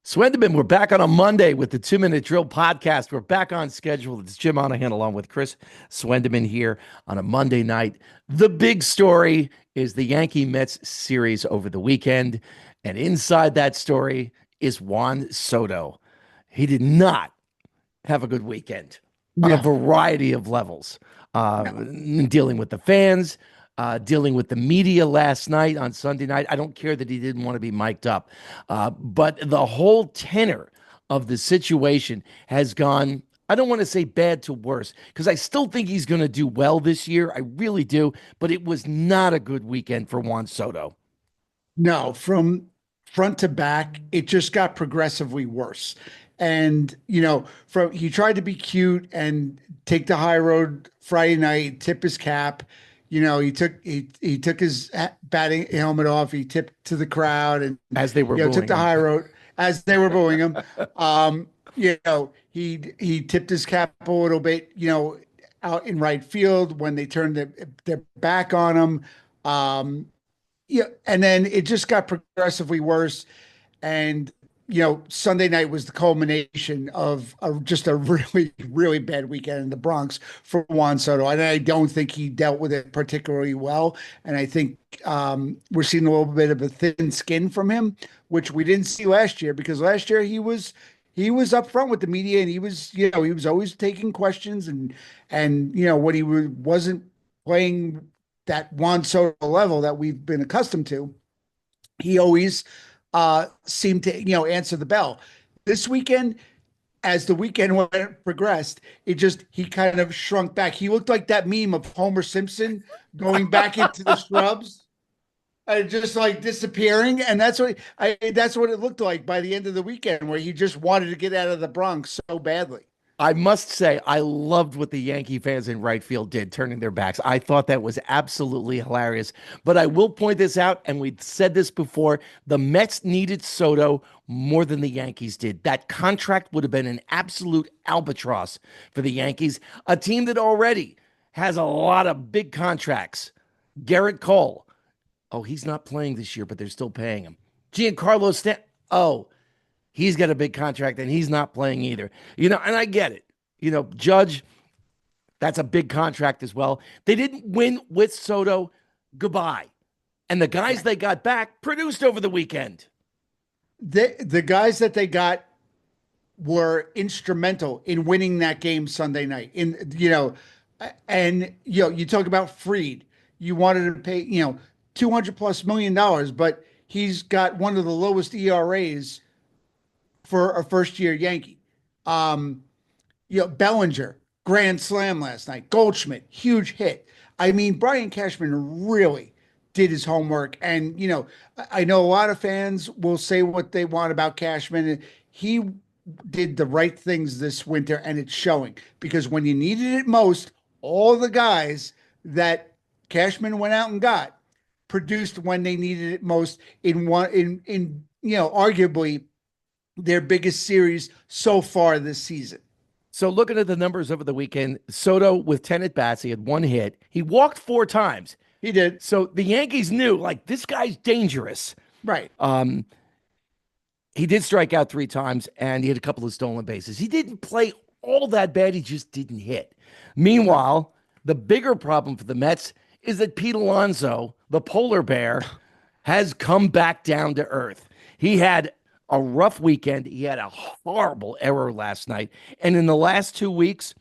Swendeman, we're back on a Monday with the 2 Minute Drill podcast. We're back on schedule. It's Jim Monaghan along with Chris Swendeman here on a Monday night. The big story is the Yankee Mets series over the weekend. And inside that story is Juan Soto. He did not have a good weekend on a No, variety of levels, no. dealing with the fans, dealing with the media last night on Sunday night. I don't care that he didn't want to be mic'd up, but the whole tenor of the situation has gone. I don't want to say bad to worse because I still think he's going to do well this year. I really do, but it was not a good weekend for Juan Soto. No, from front to back, it just got progressively worse. And, from he tried to be cute and take the high road Friday night, tip his cap. He took his batting helmet off, he tipped to the crowd and As they were took booing the him. high road as they were booing him. He tipped his cap a little bit, out in right field when they turned their back on him. Yeah, and then it just got progressively worse. And Sunday night was the culmination of just a really, really bad weekend in the Bronx for Juan Soto. And I don't think he dealt with it particularly well. And I think we're seeing a little bit of a thin skin from him, which we didn't see last year because last year he was up front with the media and he was always taking questions and when wasn't playing that Juan Soto level that we've been accustomed to, he always seemed to answer the bell. This weekend, as the weekend progressed, he kind of shrunk back. He looked like that meme of Homer Simpson going back into the shrubs. Just like disappearing, and that's what it looked like by the end of the weekend, where he just wanted to get out of the Bronx so badly. I must say, I loved what the Yankee fans in right field did, turning their backs. I thought that was absolutely hilarious. But I will point this out, and we've said this before, the Mets needed Soto more than the Yankees did. That contract would have been an absolute albatross for the Yankees, a team that already has a lot of big contracts. Garrett Cole. Oh, he's not playing this year, but they're still paying him. Giancarlo Stanton. Oh, he's got a big contract and he's not playing either. And I get it. Judge, that's a big contract as well. They didn't win with Soto. Goodbye. And the guys they got back produced over the weekend. The guys that they got were instrumental in winning that game Sunday night. You talk about Freed. You wanted to pay 200 plus $1 million, but he's got one of the lowest ERAs for a first year Yankee. Bellinger, grand slam last night. Goldschmidt, huge hit. I mean, Brian Cashman really did his homework. And, I know a lot of fans will say what they want about Cashman. He did the right things this winter, and it's showing because when you needed it most, all the guys that Cashman went out and got produced when they needed it most in arguably their biggest series so far this season. So looking at the numbers over the weekend, Soto with 10 at bats, he had one hit. He walked 4 times. He did. So the Yankees knew, like, this guy's dangerous. Right. He did strike out 3 times, and he had a couple of stolen bases. He didn't play all that bad. He just didn't hit. Meanwhile, the bigger problem for the Mets is that Pete Alonso, the polar bear, has come back down to earth. He had a rough weekend. He had a horrible error last night. And in the last 2 weeks,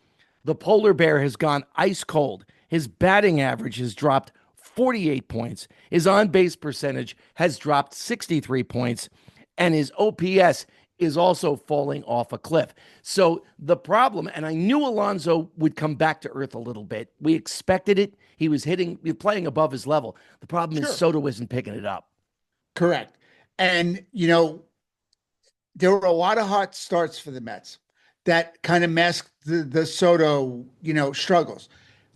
the polar bear has gone ice cold. His batting average has dropped 48 points. His on-base percentage has dropped 63 points. And his OPS is also falling off a cliff. So the problem, and I knew Alonso would come back to earth a little bit. We expected it. He was playing above his level. The problem is Sure. Soto isn't picking it up. Correct. And, there were a lot of hot starts for the Mets that kind of masked the Soto, struggles.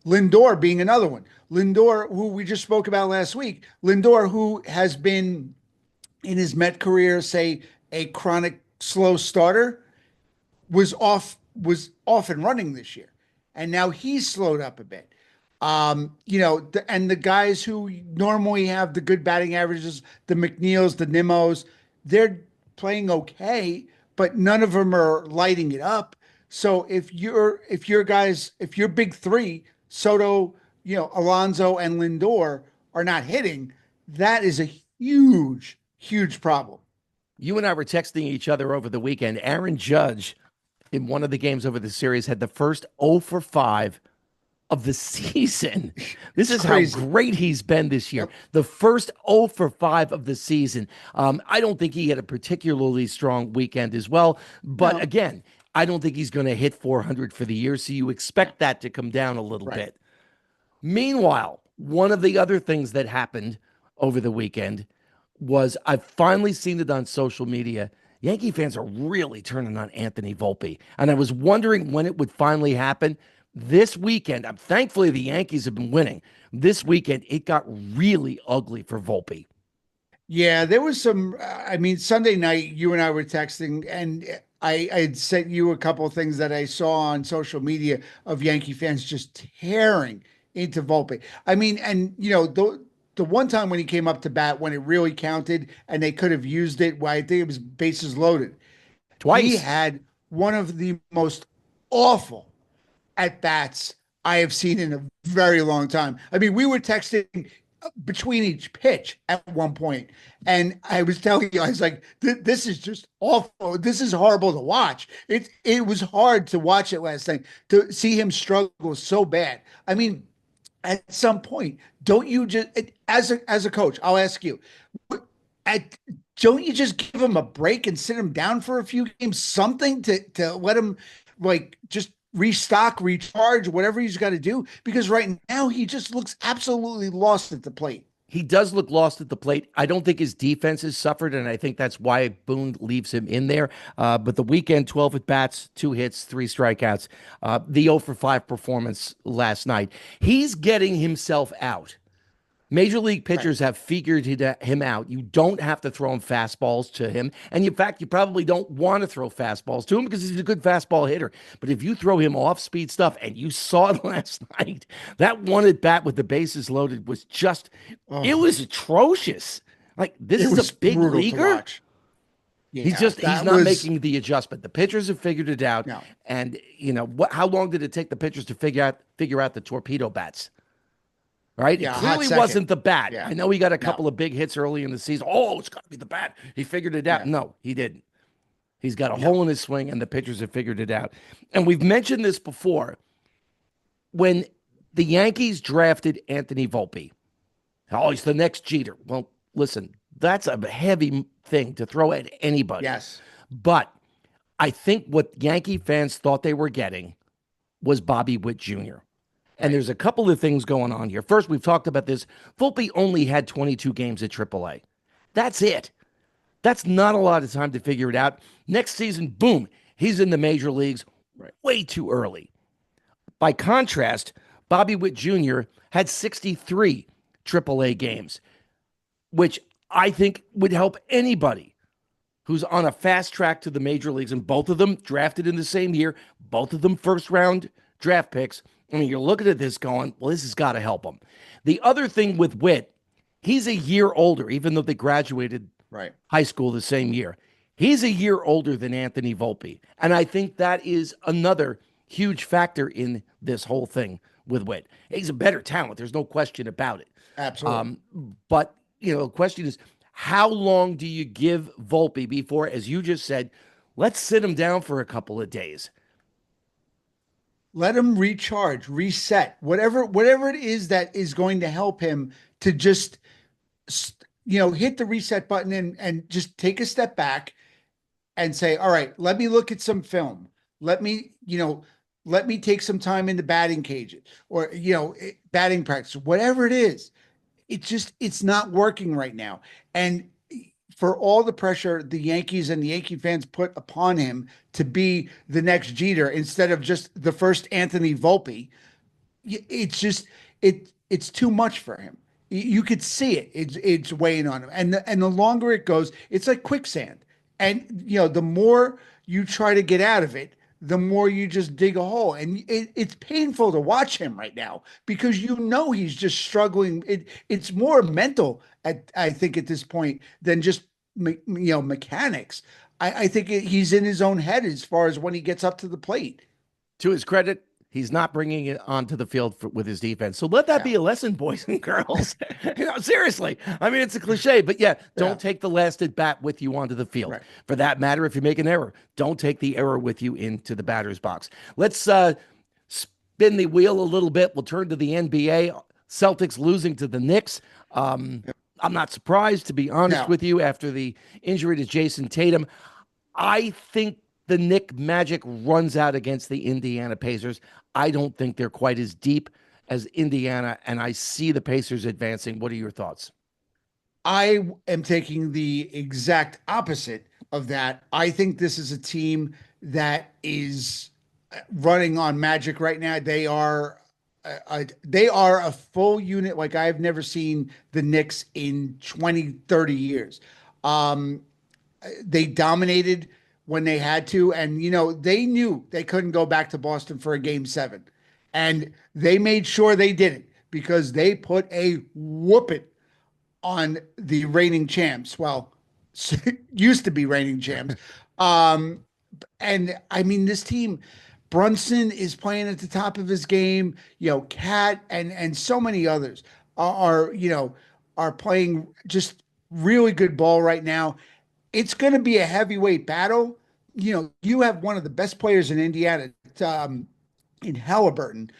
Lindor being another one. Lindor, who we just spoke about last week. Lindor, who has been in his Met career, say, a chronic slow starter, was off and running this year. And now he's slowed up a bit. And the guys who normally have the good batting averages, the McNeils, the Nimos, they're playing okay, but none of them are lighting it up. So if your big three, Soto, Alonso and Lindor are not hitting, that is a huge, huge problem. You and I were texting each other over the weekend. Aaron Judge, in one of the games over the series, had the first 0 for 5 of the season. This It's is how crazy. great he's been this year. Yep. The first 0 for 5 of the season. I don't think he had a particularly strong weekend as well. But No, again, I don't think he's going to hit 400 for the year. So you no. expect that to come down a little Right. bit. Meanwhile, one of the other things that happened over the weekend was I've finally seen it on social media. Yankee fans are really turning on Anthony Volpe. And I was wondering when it would finally happen. This weekend, I'm thankfully the Yankees have been winning. This weekend, it got really ugly for Volpe. Yeah, there was some. I mean, Sunday night, you and I were texting, and I had sent you a couple of things that I saw on social media of Yankee fans just tearing into Volpe. I mean, and the one time when he came up to bat when it really counted and they could have used it, well, I think it was bases loaded. He Twice. had one of the most awful at bats I have seen in a very long time. I mean, we were texting between each pitch at one point, and I was telling you, I was like, "This is just awful. This is horrible to watch." It was hard to watch it last night to see him struggle so bad. I mean, at some point, don't you just as a coach? I'll ask you, at don't you just give him a break and sit him down for a few games, something to let him like just restock, recharge, whatever he's got to do? Because right now he just looks absolutely lost at the plate. He does look lost at the plate. I don't think his defense has suffered, and I think that's why Boone leaves him in there. But the weekend, 12 at bats, 2 hits, 3 strikeouts. The 0 for 5 performance last night. He's getting himself out. Major league Right. pitchers have figured him out. You don't have to throw him fastballs to him. And in fact, you probably don't want to throw fastballs to him because he's a good fastball hitter. But if you throw him off speed stuff, and you saw it last night, that one at bat with the bases loaded was just, it Oh, was atrocious. Like, this it is a was big brutal to leaguer. watch. He's Yeah, just, he's that not was making the adjustment. The pitchers have figured it out. no, And, how long did it take the pitchers to figure out the torpedo bats? Right? It yeah, a hot clearly second. wasn't the bat. Yeah, I know he got a no, couple of big hits early in the season. Oh, it's got to be the bat. He figured it out. yeah, No, he didn't. He's got a no, hole in his swing, and the pitchers have figured it out. And we've mentioned this before. When the Yankees drafted Anthony Volpe, oh, he's the next Jeter. Well, listen, that's a heavy thing to throw at anybody. yes, But I think what Yankee fans thought they were getting was Bobby Witt Jr. And right, there's a couple of things going on here. First, we've talked about this. Volpe only had 22 games at AAA. That's it. That's not a lot of time to figure it out. Next season, boom, he's in the major leagues right. way too early. By contrast, Bobby Witt Jr. had 63 AAA games, which I think would help anybody who's on a fast track to the major leagues, and both of them drafted in the same year, both of them first round draft picks. I mean, you're looking at this going, well, this has got to help him. The other thing with Witt, he's a year older, even though they graduated Right. high school the same year. He's a year older than Anthony Volpe. And I think that is another huge factor in this whole thing with Witt. He's a better talent. There's no question about it. Absolutely. But, the question is, how long do you give Volpe before, as you just said, let's sit him down for a couple of days? Let him recharge, reset, whatever it is that is going to help him to just hit the reset button and just take a step back and say, all right, let me look at some film. Let me, let me take some time in the batting cage or, batting practice, whatever it is. It's not working right now. And for all the pressure the Yankees and the Yankee fans put upon him to be the next Jeter instead of just the first Anthony Volpe, it's just it's too much for him. You could see it. It's weighing on him, and the longer it goes, it's like quicksand. And the more you try to get out of it, the more you just dig a hole, and it's painful to watch him right now because he's just struggling. It's more mental I think at this point than just mechanics. I think he's in his own head as far as when he gets up to the plate. To his credit, he's not bringing it onto the field with his defense. So let that Yeah, be a lesson, boys and girls. Seriously. I mean, it's a cliche, but yeah, yeah, don't take the last at bat with you onto the field. right. For that matter, if you make an error, don't take the error with you into the batter's box. Let's spin the wheel a little bit. We'll turn to the NBA. Celtics losing to the Knicks. I'm not surprised, to be honest Now, with you, after the injury to Jason Tatum. I think the Nick Magic runs out against the Indiana Pacers. I don't think they're quite as deep as Indiana, and I see the Pacers advancing. What are your thoughts? I am taking the exact opposite of that. I think this is a team that is running on magic right now. They are a full unit like I've never seen the Knicks in 20, 30 years. Um, they dominated when they had to, and they knew they couldn't go back to Boston for a game 7. And they made sure they did it because they put a whooping on the reigning champs. Well, used to be reigning champs. Um, and I mean, this team, Brunson is playing at the top of his game. Cat and so many others are playing just really good ball right now. It's going to be a heavyweight battle. You have one of the best players in Indiana, in Halliburton,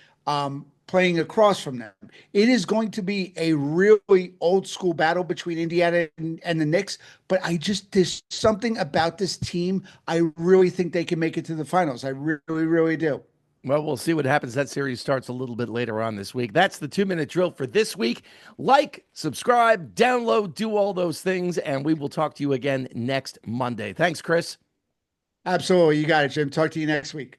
playing across from them. It is going to be a really old school battle between Indiana and the Knicks. But there's something about this team. I really think they can make it to the finals. I really, really do. Well, we'll see what happens. That series starts a little bit later on this week. That's the 2 minute drill for this week. Like, subscribe, download, do all those things, and we will talk to you again next Monday. Thanks, Chris. Absolutely. You got it, Jim. Talk to you next week.